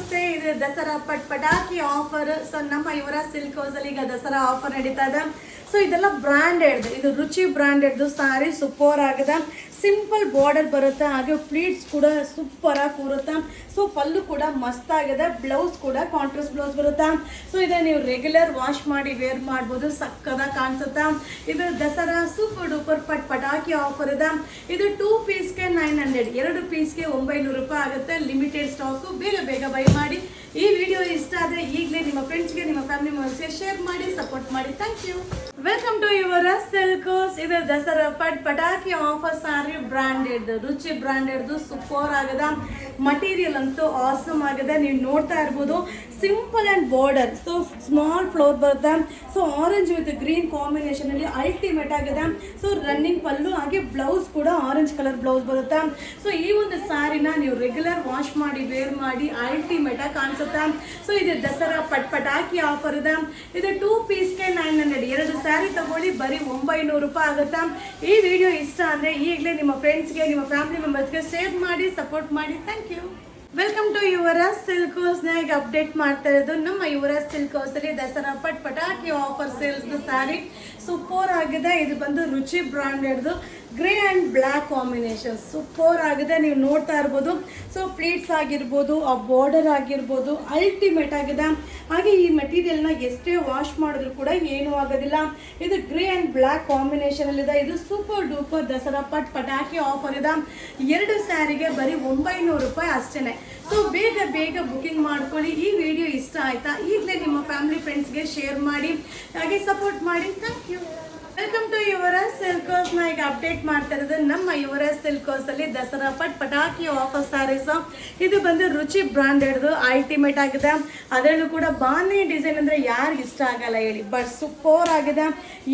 ನಮಸ್ತೆ. ಇದು ದಸರಾ ಪಟಾಕಿ ಆಫರ್. ಸೊ ನಮ್ಮ ಯುವರಾಜ್ ಸಿಲ್ಕ್ ಹೌಸ್ ಅಲ್ಲಿ ಈಗ ದಸರಾ ಆಫರ್ ನಡೀತಾ ಇದೆ. ಸೊ ಇದೆಲ್ಲ ಬ್ರಾಂಡೆಡ್, ಇದು ರುಚಿ ಬ್ರಾಂಡೆಡ್ ಸಾರಿ. ಸೂಪರ್ ಆಗಿದೆ, ಸಿಂಪಲ್ ಬಾರ್ಡರ್ ಬರುತ್ತೆ, ಹಾಗೆ ಪ್ಲೀಟ್ಸ್ ಕೂಡ ಸೂಪರ್ ಆಗಿ ಕೂರುತ್ತೆ. ಸೊ ಪಲ್ಲು ಕೂಡ ಮಸ್ತ್ ಆಗಿದೆ, ಬ್ಲೌಸ್ ಕೂಡ ಕಾಂಟ್ರಾಸ್ಟ್ ಬ್ಲೌಸ್ ಬರುತ್ತೆ. ಸೊ ಇದನ್ನ ನೀವು ರೆಗ್ಯುಲರ್ ವಾಶ್ ಮಾಡಿ ವೇರ್ ಮಾಡ್ಬೋದು, ಸಕ್ಕದಾಗಿ ಕಾಣಿಸುತ್ತೆ. ಇದು ದಸರಾ ಸೂಪರ್ ಡೂಪರ್ ಪಟಾಕಿ ಆಫರ್ ಇದೆ. ಇದು 2 ಪೀಸ್ಗೆ 900, 2 ಪೀಸ್ಗೆ 900 ರೂಪಾಯಿ ಆಗುತ್ತೆ. ಲಿಮಿಟೆಡ್ ಸ್ಟಾಕು, ಬೇಗ ಬೇಗ ಬೈ ಮಾಡಿ. ಈ ವಿಡಿಯೋ ಇಷ್ಟ ಆದರೆ ಈಗಲೇ ನಿಮ್ಮ ಫ್ರೆಂಡ್ಸ್ಗೆ, ನಿಮ್ಮ ಫ್ಯಾಮಿಲಿ ಮೆಂಬರ್ಸ್ಗೆ ಶೇರ್ ಮಾಡಿ, ಸಪೋರ್ಟ್ ಮಾಡಿ. Thank you. Welcome to Yuvraj silk House. ಇದು ದಸರಾ ಪಟಾಕಿ ಆಫರ್ ಸಾರಿ, ಬ್ರಾಂಡೆಡ್, ರುಚಿ ಬ್ರಾಂಡೆಡ್, ಸೂಪರ್ ಆಗಿದೆ. ಮಟೀರಿಯಲ್ ಅಂತೂ ಆಸಮ್ ಆಗಿದೆ, ನೀವು ನೋಡ್ತಾ ಇರ್ಬೋದು. Simple and border, so small flower ಬರುತ್ತೆ. So orange with green combination ಅಲ್ಲಿ ಅಲ್ಟಿಮೇಟ್ ಆಗಿದೆ. ಸೊ ರನ್ನಿಂಗ್ ಪಲ್ಲು, ಹಾಗೆ ಬ್ಲೌಸ್ ಕೂಡ ಆರೆಂಜ್ ಕಲರ್ ಬ್ಲೌಸ್ ಬರುತ್ತೆ. ಸೊ ಈ ಒಂದು ಸ್ಯಾರಿನ ನೀವು ರೆಗ್ಯುಲರ್ ವಾಶ್ ಮಾಡಿ ವೇರ್ ಮಾಡಿ ಅಲ್ಟಿಮೇಟ್ ಆಗಿ ಕಾಣಿಸುತ್ತೆ. ಸೊ ಇದು ದಸರಾ ಪಟಾಕಿ ಆಫರ್ ಇದೆ. ಇದು 2 ಪೀಸ್ಗೆ 900, 2 ಸ್ಯಾರಿ ತಗೊಳ್ಳಿ, ಬರೀ 900 ರೂಪಾಯಿ ಆಗುತ್ತೆ. ಈ ವಿಡಿಯೋ ಇಷ್ಟ ಅಂದರೆ ಈಗಲೇ ನಿಮ್ಮ ಫ್ರೆಂಡ್ಸ್ಗೆ, ನಿಮ್ಮ ಫ್ಯಾಮಿಲಿ ಮೆಂಬರ್ಸ್ಗೆ ಶೇರ್ ಮಾಡಿ, ಸಪೋರ್ಟ್ ಮಾಡಿ. Thank you. Welcome to Yuvraj Silk ಹೌಸ್ನ ಈಗ ಅಪ್ಡೇಟ್ ಮಾಡ್ತಾ ಇರೋದು. ನಮ್ಮ ಯುವರಾಜ್ ಸಿಲ್ಕ್ ಹೌಸಲ್ಲಿ ದಸರಾ ಪಟಾಕಿ ಆಫರ್ ಸೇಲ್ಸ್ ಸ್ಯಾರಿ ಸೂಪರ್ ಆಗಿದೆ. ಇದು ಬಂದು ರುಚಿ ಬ್ರಾಂಡೆಡ್ದು grey and black combination super ಆಗಿದೆ, ನೀವು ನೋಡ್ತಾ ಇರ್ಬೋದು. ಸೊ ಪ್ಲೀಟ್ಸ್ ಆಗಿರ್ಬೋದು, ಆ ಬಾರ್ಡರ್ ಆಗಿರ್ಬೋದು, ಅಲ್ಟಿಮೇಟ್ ಆಗಿದೆ. ಹಾಗೆ ಈ ಮೆಟೀರಿಯಲ್ನ ಎಷ್ಟೇ ವಾಶ್ ಮಾಡಿದ್ರು ಕೂಡ ಏನೂ ಆಗೋದಿಲ್ಲ. ಇದು ಗ್ರೇ ಆ್ಯಂಡ್ ಬ್ಲ್ಯಾಕ್ ಕಾಂಬಿನೇಷನಲ್ಲಿದೆ. ಇದು ಸೂಪರ್ ಡೂಪರ್ ದಸರಾ ಪಟಾಕಿ ಆಫರ್ ಇದೆ. 2 ಸ್ಯಾರಿಗೆ ಬರೀ 900 ರೂಪಾಯಿ ಅಷ್ಟೇ. ಸೊ ಬೇಗ ಬೇಗ ಬುಕಿಂಗ್ ಮಾಡ್ಕೊಳ್ಳಿ. ಈ ವಿಡಿಯೋ ಇಷ್ಟ ಆಯ್ತಾ, ಈಗಲೇ ನಿಮ್ಮ ಫ್ಯಾಮಿಲಿ ಫ್ರೆಂಡ್ಸ್ಗೆ ಶೇರ್ ಮಾಡಿ, ಹಾಗೆ ಸಪೋರ್ಟ್ ಮಾಡಿ. Thank you. Welcome to Yuvraj Silk ಹೌಸ್ನ ಈಗ ಅಪ್ಡೇಟ್ ಮಾಡ್ತಾ ಇರೋದು. ನಮ್ಮ ಯುವರಾಜ್ ಸಿಲ್ಕ್ ಹೌಸ್ ಅಲ್ಲಿ ದಸರಾ ಪಟಾಕಿ ಆಫರ್ ಸ್ಯಾರೀಸ್. ಇದು ಬಂದು ರುಚಿ ಬ್ರಾಂಡೆಡ್ದು ಅಲ್ಟಿಮೇಟ್ ಆಗಿದೆ. ಅದರಲ್ಲೂ ಕೂಡ ಬಾಂಧಿ ಡಿಸೈನ್ ಅಂದ್ರೆ ಯಾರಿಗೆ ಇಷ್ಟ ಆಗಲ್ಲ ಹೇಳಿ, ಬಟ್ ಸೂಪರ್ ಆಗಿದೆ.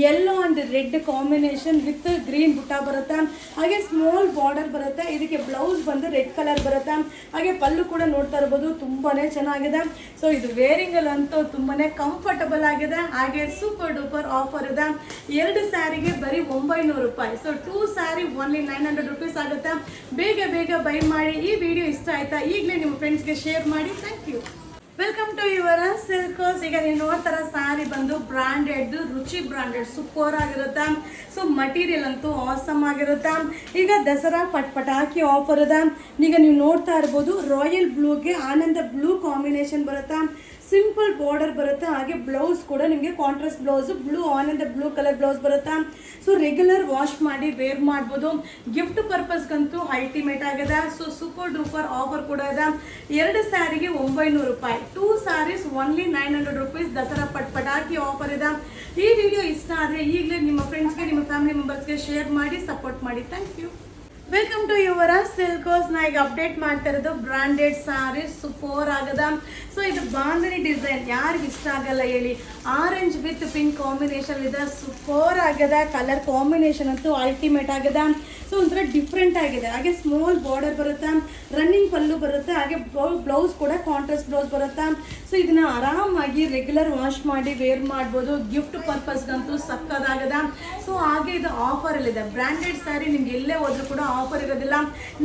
Yellow and red combination with green ಬುಟ್ಟ ಬರುತ್ತೆ, ಹಾಗೆ ಸ್ಮಾಲ್ ಬಾರ್ಡರ್ ಬರುತ್ತೆ. ಇದಕ್ಕೆ ಬ್ಲೌಸ್ ಬಂದು ರೆಡ್ ಕಲರ್ ಬರುತ್ತೆ, ಹಾಗೆ ಪಲ್ಲು ಕೂಡ ನೋಡ್ತಾ ಇರ್ಬೋದು, ತುಂಬಾನೇ ಚೆನ್ನಾಗಿದೆ. ಸೊ ಇದು ವೇರಿಂಗ್ ಅಲ್ಲಂತೂ ತುಂಬಾನೇ ಕಂಫರ್ಟಬಲ್ ಆಗಿದೆ. ಹಾಗೆ ಸೂಪರ್ ಡೂಪರ್ ಆಫರ್ ಇದೆ. 2 ಸ್ಯಾರಿಗೆ ಬರೀ 900 ರೂಪಾಯಿ. ಸೊ 2 ಸ್ಯಾರಿ ಓನ್ಲಿ 900 ರುಪೀಸ್ ಆಗುತ್ತೆ. ಬೇಗ ಬೇಗ ಬೈ ಮಾಡಿ. ಈ ವಿಡಿಯೋ ಇಷ್ಟ ಆಯ್ತಾ, ಈಗಲೇ ನಿಮ್ಮ ಫ್ರೆಂಡ್ಸ್ಗೆ ಶೇರ್ ಮಾಡಿ. Thank you. Welcome to Yuvraj silk house. ಈಗ ನೀವು ನೋಡ್ತಾರ ಸ್ಯಾರಿ ಬಂದು ಬ್ರಾಂಡೆಡ್, ರುಚಿ ಬ್ರಾಂಡೆಡ್ ಸೂಪರ್ ಆಗಿರುತ್ತೆ. ಸೊ ಮಟೀರಿಯಲ್ ಅಂತೂ ಆಸಮ್ ಆಗಿರುತ್ತೆ. ಈಗ ದಸರಾ ಪಟಾಕಿ ಆಫರ್ ಇದೆ. ಈಗ ನೀವು ನೋಡ್ತಾ ಇರ್ಬೋದು, ರಾಯಲ್ ಬ್ಲೂಗೆ ಆನಂದ ಬ್ಲೂ ಕಾಂಬಿನೇಷನ್ ಬರುತ್ತೆ. ಸಿಂಪಲ್ ಬಾರ್ಡರ್ ಬರುತ್ತೆ, ಹಾಗೆ ಬ್ಲೌಸ್ ಕೂಡ ನಿಮಗೆ ಕಾಂಟ್ರಾಸ್ಟ್ ಬ್ಲೌಸ್, ಬ್ಲೂ ಆನಂದ ಬ್ಲೂ ಕಲರ್ ಬ್ಲೌಸ್ ಬರುತ್ತೆ. ಸೊ ರೆಗ್ಯುಲರ್ ವಾಶ್ ಮಾಡಿ ವೇರ್ ಮಾಡ್ಬೋದು. ಗಿಫ್ಟ್ ಪರ್ಪಸ್ಗಂತೂ ಅಲ್ಟಿಮೇಟ್ ಆಗಿದೆ. ಸೊ ಸೂಪರ್ ಡೂಪರ್ ಆಫರ್ ಕೂಡ ಇದೆ. 2 ಸ್ಯಾರಿಗೆ 900 ರೂಪಾಯಿ, 2 ಸ್ಯಾರೀಸ್ ಓನ್ಲಿ 900 ರುಪೀಸ್. ದಸರಾ ಪಟಾಕಿ ಆಫರ್ ಇದೆ. ಈ ವಿಡಿಯೋ ಇಷ್ಟ ಆದರೆ ಈಗಲೇ ನಿಮ್ಮ ಫ್ರೆಂಡ್ಸ್ಗೆ, ನಿಮ್ಮ ಫ್ಯಾಮಿಲಿ ಮೆಂಬರ್ಸ್ಗೆ ಶೇರ್ ಮಾಡಿ, ಸಪೋರ್ಟ್ ಮಾಡಿ. Thank you. Welcome to Yuvraj Silk ಹೌಸ್ನ ಈಗ ಅಪ್ಡೇಟ್ ಮಾಡ್ತಾ ಇರೋದು. ಬ್ರಾಂಡೆಡ್ ಸಾರಿ ಸೂಪರ್ ಆಗದ. ಸೊ ಇದು ಬಾಂಧನಿ ಡಿಸೈನ್ ಯಾರಿಗೆ ಇಷ್ಟ ಆಗಲ್ಲ ಹೇಳಿ. ಆರೆಂಜ್ ವಿತ್ ಪಿಂಕ್ ಕಾಂಬಿನೇಷನ್ ಇದೆ, ಸೂಪರ್ ಆಗದ. ಕಲರ್ ಕಾಂಬಿನೇಷನ್ ಅಂತೂ ಅಲ್ಟಿಮೇಟ್ ಆಗದ. ಸೊ ಒಂಥರ ಡಿಫ್ರೆಂಟ್ ಆಗಿದೆ. ಹಾಗೆ ಸ್ಮಾಲ್ ಬಾರ್ಡರ್ ಬರುತ್ತೆ, ರನ್ನಿಂಗ್ ಪಲ್ಲು ಬರುತ್ತೆ, ಹಾಗೆ ಬ್ಲೌಸ್ ಕೂಡ ಕಾಂಟ್ರಾಸ್ಟ್ ಬ್ಲೌಸ್ ಬರುತ್ತೆ. ಸೊ ಇದನ್ನ ಆರಾಮಾಗಿ ರೆಗ್ಯುಲರ್ ವಾಶ್ ಮಾಡಿ ವೇರ್ ಮಾಡ್ಬೋದು. ಗಿಫ್ಟ್ ಪರ್ಪಸ್ಗಂತೂ ಸಕ್ಕದಾಗದ. ಸೊ ಹಾಗೆ ಇದು ಆಫರಲ್ಲಿದೆ. ಬ್ರಾಂಡೆಡ್ ಸ್ಯಾರಿ ನಿಮ್ಗೆ ಎಲ್ಲೇ ಹೋದ್ರೂ ಕೂಡ ಆಫರ್ ಇರೋದಿಲ್ಲ.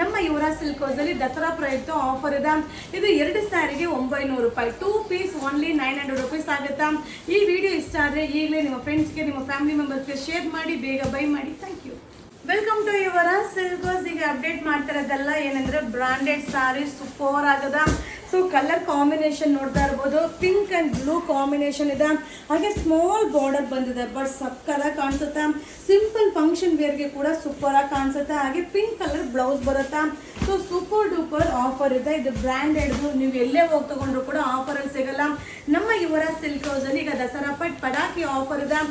ನಮ್ಮ ಯುವರಾಜ್ ಸಿಲ್ಕ್ ಹೌಸ್ ಅಲ್ಲಿ ದಸರಾ ಪ್ರಯುಕ್ತ ಆಫರ್ ಇದೆ. ಇದು 2 ಸ್ಯಾರಿಗೆ 900 ರೂಪಾಯಿ, 2 ಪೀಸ್ ಓನ್ಲಿ 900 ರುಪೀಸ್ ಆಗುತ್ತಾ. ಈ ವಿಡಿಯೋ ಇಷ್ಟ ಆದರೆ ಈಗಲೇ ನಿಮ್ಮ ಫ್ರೆಂಡ್ಸ್ಗೆ, ನಿಮ್ಮ ಫ್ಯಾಮಿಲಿ ಮೆಂಬರ್ಸ್ಗೆ ಶೇರ್ ಮಾಡಿ, ಬೇಗ ಬೈ ಮಾಡಿ. Thank you. Welcome to Yuvraj silk house. ಈಗ ಅಪ್ಡೇಟ್ ಮಾಡ್ತಾ ಇರೋದಲ್ಲ ಏನಂದ್ರೆ ಬ್ರಾಂಡೆಡ್ ಸಾರಿ ಸೂಪರ್ ಆಗದ. ಸೊ ಕಲರ್ ಕಾಂಬಿನೇಷನ್ ನೋಡ್ತಾ ಇರ್ಬೋದು, ಪಿಂಕ್ ಅಂಡ್ ಬ್ಲೂ ಕಾಂಬಿನೇಷನ್ ಇದೆ. ಹಾಗೆ ಸ್ಮಾಲ್ ಬಾರ್ಡರ್ ಬಂದಿದೆ, ಬಟ್ ಸಕ್ಕದಾಗಿ ಕಾಣಿಸುತ್ತೆ. ಸಿಂಪಲ್ ಫಂಕ್ಷನ್ ವೇರ್ಗೆ ಕೂಡ ಸೂಪರ್ ಆಗಿ ಕಾಣಿಸುತ್ತೆ. ಹಾಗೆ ಪಿಂಕ್ ಕಲರ್ ಬ್ಲೌಸ್ ಬರುತ್ತೆ. ಸೊ ಸೂಪರ್ ಡೂಪರ್ ಆಫರ್ ಇದೆ. ಇದು ಬ್ರಾಂಡೆಡ್ದು, ನೀವು ಎಲ್ಲೇ ಹೋಗಿ ತಗೊಂಡ್ರು ಕೂಡ ಆಫರಲ್ಲಿ ಸಿಗಲ್ಲ. ನಮ್ಮ ಯುವರಾಜ್ ಸಿಲ್ಕ್ ಹೌಸ್ ಅಲ್ಲಿ ಈಗ ದಸರಾ ಪಟಾಕಿ ಆಫರ್ ಇದೆ.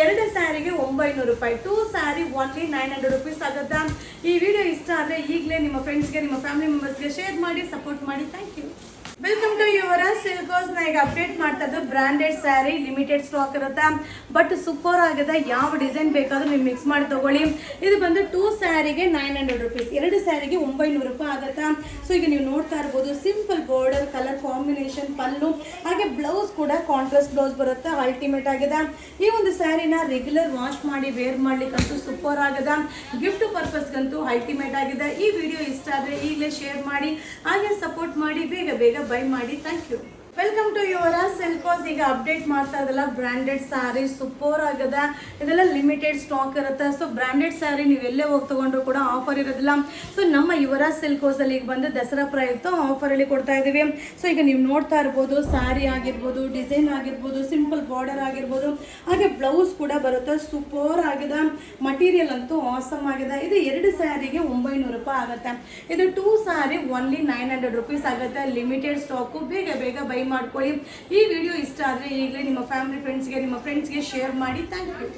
2 ಸ್ಯಾರಿಗೆ 900 ರೂಪಾಯಿ, 2 ಸ್ಯಾರಿ ಓನ್ಲಿ 900 ರುಪೀಸ್ ಆಗುತ್ತೆ. ಈ ವಿಡಿಯೋ ಇಷ್ಟ ಆದರೆ ಈಗಲೇ ನಿಮ್ಮ ಫ್ರೆಂಡ್ಸ್ಗೆ, ನಿಮ್ಮ ಫ್ಯಾಮಿಲಿ ಮೆಂಬರ್ಸ್ಗೆ ಶೇರ್ ಮಾಡಿ, ಸಪೋರ್ಟ್ ಮಾಡಿ. Thank you. Welcome to Yuvraj Silk ಹೌಸ್ನ ಈಗ ಅಪ್ಡೇಟ್ ಮಾಡ್ತಾ ಇದ್ದು. ಬ್ರಾಂಡೆಡ್ ಸ್ಯಾರಿ ಲಿಮಿಟೆಡ್ ಸ್ಟಾಕ್ ಇರುತ್ತೆ, ಬಟ್ ಸೂಪರ್ ಆಗಿದೆ. ಯಾವ ಡಿಸೈನ್ ಬೇಕಾದ್ರೂ ನೀವು ಮಿಕ್ಸ್ ಮಾಡಿ ತಗೊಳ್ಳಿ. ಇದು ಬಂದು 2 ಸ್ಯಾರಿಗೆ 900 ರುಪೀಸ್, 2 ಸ್ಯಾರಿಗೆ 900 ರೂಪಾಯಿ ಆಗುತ್ತೆ. ಸೊ ಈಗ ನೀವು ನೋಡ್ತಾ ಇರ್ಬೋದು, ಸಿಂಪಲ್ ಬಾರ್ಡರ್, ಕಲರ್ ಕಾಂಬಿನೇಷನ್, ಪಲ್ಲು, ಹಾಗೆ ಬ್ಲೌಸ್ ಕೂಡ ಕಾಂಟ್ರಾಸ್ಟ್ ಬ್ಲೌಸ್ ಬರುತ್ತೆ. ಅಲ್ಟಿಮೇಟ್ ಆಗಿದೆ. ಈ ಒಂದು ಸ್ಯಾರಿನ ರೆಗ್ಯುಲರ್ ವಾಶ್ ಮಾಡಿ ವೇರ್ ಮಾಡ್ಲಿಕ್ಕಂತೂ ಸೂಪರ್ ಆಗಿದೆ. ಗಿಫ್ಟ್ ಪರ್ಪಸ್ಗಂತೂ ಅಲ್ಟಿಮೇಟ್ ಆಗಿದೆ. ಈ ವಿಡಿಯೋ ಇಷ್ಟ ಆದರೆ ಈಗಲೇ ಶೇರ್ ಮಾಡಿ, ಹಾಗೆ ಸಪೋರ್ಟ್ ಮಾಡಿ. ಬೇಗ ಬೇಗ ಬೈ ಮಾಡಿ. Thank you. Welcome to Yuvaraj Silk House. ಈಗ ಅಪ್ಡೇಟ್ ಮಾಡ್ತಾ ಇದ್ದಲ್ಲ ಬ್ರ್ಯಾಂಡೆಡ್ ಸ್ಯಾರಿ ಸೂಪರ್ ಆಗದ. ಇದೆಲ್ಲ ಲಿಮಿಟೆಡ್ ಸ್ಟಾಕ್ ಇರುತ್ತೆ. ಸೊ ಬ್ರ್ಯಾಂಡೆಡ್ ಸ್ಯಾರಿ ನೀವು ಎಲ್ಲೇ ಹೋಗಿ ತಗೊಂಡ್ರು ಕೂಡ ಆಫರ್ ಇರೋದಿಲ್ಲ. ಸೊ ನಮ್ಮ ಯುವರ ಸಿಲ್ಕೋಸ್ ಅಲ್ಲಿ ಈಗ ಬಂದು ದಸರಾ ಪ್ರಯುಕ್ತ ಆಫರ್ ಅಲ್ಲಿ ಕೊಡ್ತಾ ಇದೀವಿ. ಸೊ ಈಗ ನೀವು ನೋಡ್ತಾ ಇರ್ಬೋದು, ಸ್ಯಾರಿ ಆಗಿರ್ಬೋದು, ಡಿಸೈನ್ ಆಗಿರ್ಬೋದು, ಸಿಂಪಲ್ ಬಾರ್ಡರ್ ಆಗಿರ್ಬೋದು, ಹಾಗೆ ಬ್ಲೌಸ್ ಕೂಡ ಬರುತ್ತೆ. ಸೂಪರ್ ಆಗಿದೆ. ಮಟೀರಿಯಲ್ ಅಂತೂ ಆಸಮ್ ಆಗಿದೆ. ಇದು 2 ಸ್ಯಾರಿಗೆ 900 ರೂಪಾಯಿ ಆಗುತ್ತೆ. ಇದು 2 ಸ್ಯಾರಿ ಓನ್ಲಿ 900 ರುಪೀಸ್ ಆಗುತ್ತೆ. Limited stock. ಬೇಗ ಬೇಗ ಬೈ ಮಾಡ್ಕೊಳ್ಳಿ. ಈ ವಿಡಿಯೋ ಇಷ್ಟ ಆದರೆ ಈಗಲೇ ನಿಮ್ಮ ಫ್ಯಾಮಿಲಿ ನಿಮ್ಮ ಫ್ರೆಂಡ್ಸ್ಗೆ ಶೇರ್ ಮಾಡಿ. Thank you.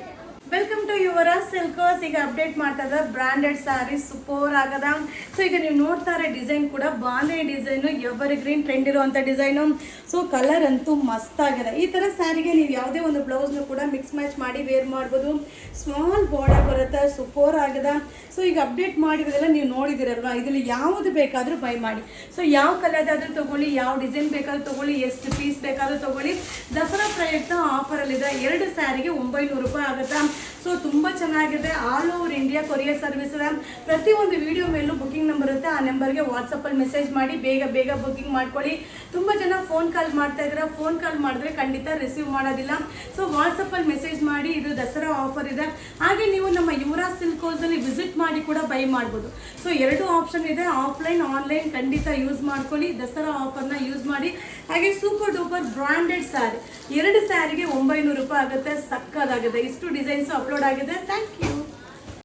Welcome to Yuvaraj Silk House. ಈಗ ಅಪ್ಡೇಟ್ ಮಾಡ್ತಾ ಇದ್ದಾರೆ ಬ್ರ್ಯಾಂಡೆಡ್ ಸ್ಯಾರಿ ಸೂಪರ್ ಆಗದ. ಸೊ ಈಗ ನೀವು ನೋಡ್ತಾರೆ ಡಿಸೈನ್ ಕೂಡ bandhej design, evergreen trend ಇರುವಂಥ ಡಿಸೈನು. ಸೊ ಕಲರ್ ಅಂತೂ ಮಸ್ತ್ ಆಗಿದೆ. ಈ ಥರ ಸ್ಯಾರಿಗೆ ನೀವು ಯಾವುದೇ ಒಂದು ಬ್ಲೌಸ್ನು ಕೂಡ ಮಿಕ್ಸ್ ಮ್ಯಾಚ್ ಮಾಡಿ ವೇರ್ ಮಾಡ್ಬೋದು. ಸ್ಮಾಲ್ ಬಾರ್ಡರ್ ಬರುತ್ತೆ. ಸೂಪರ್ ಆಗಿದೆ. ಸೊ ಈಗ ಅಪ್ಡೇಟ್ ಮಾಡಿರೋದೆಲ್ಲ ನೀವು ನೋಡಿದಿರಲ್ವಾ, ಇದರಲ್ಲಿ ಯಾವುದು ಬೇಕಾದರೂ ಬೈ ಮಾಡಿ. ಸೊ ಯಾವ ಕಲರ್ದಾದರೂ ತೊಗೊಳ್ಳಿ, ಯಾವ ಡಿಸೈನ್ ಬೇಕಾದ್ರೂ ತೊಗೊಳ್ಳಿ, ಎಷ್ಟು ಪೀಸ್ ಬೇಕಾದರೂ ತೊಗೊಳ್ಳಿ. ದಸರಾ ಪ್ರಯುಕ್ತ ಆಫರಲ್ಲಿದೆ. 2 ಸ್ಯಾರಿಗೆ 900 ರೂಪಾಯಿ ಆಗುತ್ತೆ. ಸೊ ತುಂಬ ಚೆನ್ನಾಗಿದೆ. All over India courier service ಇದೆ. ಪ್ರತಿಯೊಂದು ವಿಡಿಯೋ ಮೇಲೂ ಬುಕಿಂಗ್ ನಂಬರ್ ಇರುತ್ತೆ. ಆ ನಂಬರ್ಗೆ ವಾಟ್ಸಪ್ಪಲ್ಲಿ ಮೆಸೇಜ್ ಮಾಡಿ ಬೇಗ ಬೇಗ ಬುಕಿಂಗ್ ಮಾಡ್ಕೊಳ್ಳಿ. ತುಂಬ ಜನ ಫೋನ್ ಕಾಲ್ ಮಾಡ್ತಾ ಇದ್ದೀರಾ. ಫೋನ್ ಕಾಲ್ ಮಾಡಿದ್ರೆ ಖಂಡಿತ ರಿಸೀವ್ ಮಾಡೋದಿಲ್ಲ. ಸೊ ವಾಟ್ಸಪ್ಪಲ್ಲಿ ಮೆಸೇಜ್ ಮಾಡಿ. ಇದು ದಸರಾ ಆಫರ್ ಇದೆ. ಹಾಗೆ ನೀವು ನಮ್ಮ ಯುವರ ಸಿಲ್ಕೋಸಲ್ಲಿ ವಿಸಿಟ್ ಮಾಡಿ ಕೂಡ ಬೈ ಮಾಡ್ಬೋದು. ಸೊ 2 ಆಪ್ಷನ್ ಇದೆ, ಆಫ್ಲೈನ್ ಆನ್ಲೈನ್. ಖಂಡಿತ ಯೂಸ್ ಮಾಡ್ಕೊಳ್ಳಿ. ದಸರಾ ಆಫರ್ನ ಯೂಸ್ ಮಾಡಿ. ಹಾಗೆ ಸೂಪರ್ ಡೂಪರ್ ಬ್ರಾಂಡೆಡ್ ಸ್ಯಾರಿ 2 ಸ್ಯಾರಿಗೆ 900 ರೂಪಾಯಿ ಆಗುತ್ತೆ. ಸಕ್ಕದಾಗಿದೆ. ಇಷ್ಟು ಡಿಸೈನ್ಸ್ ಅಪ್ಲೋಡ್ ಆಗಿದೆ. Thank you.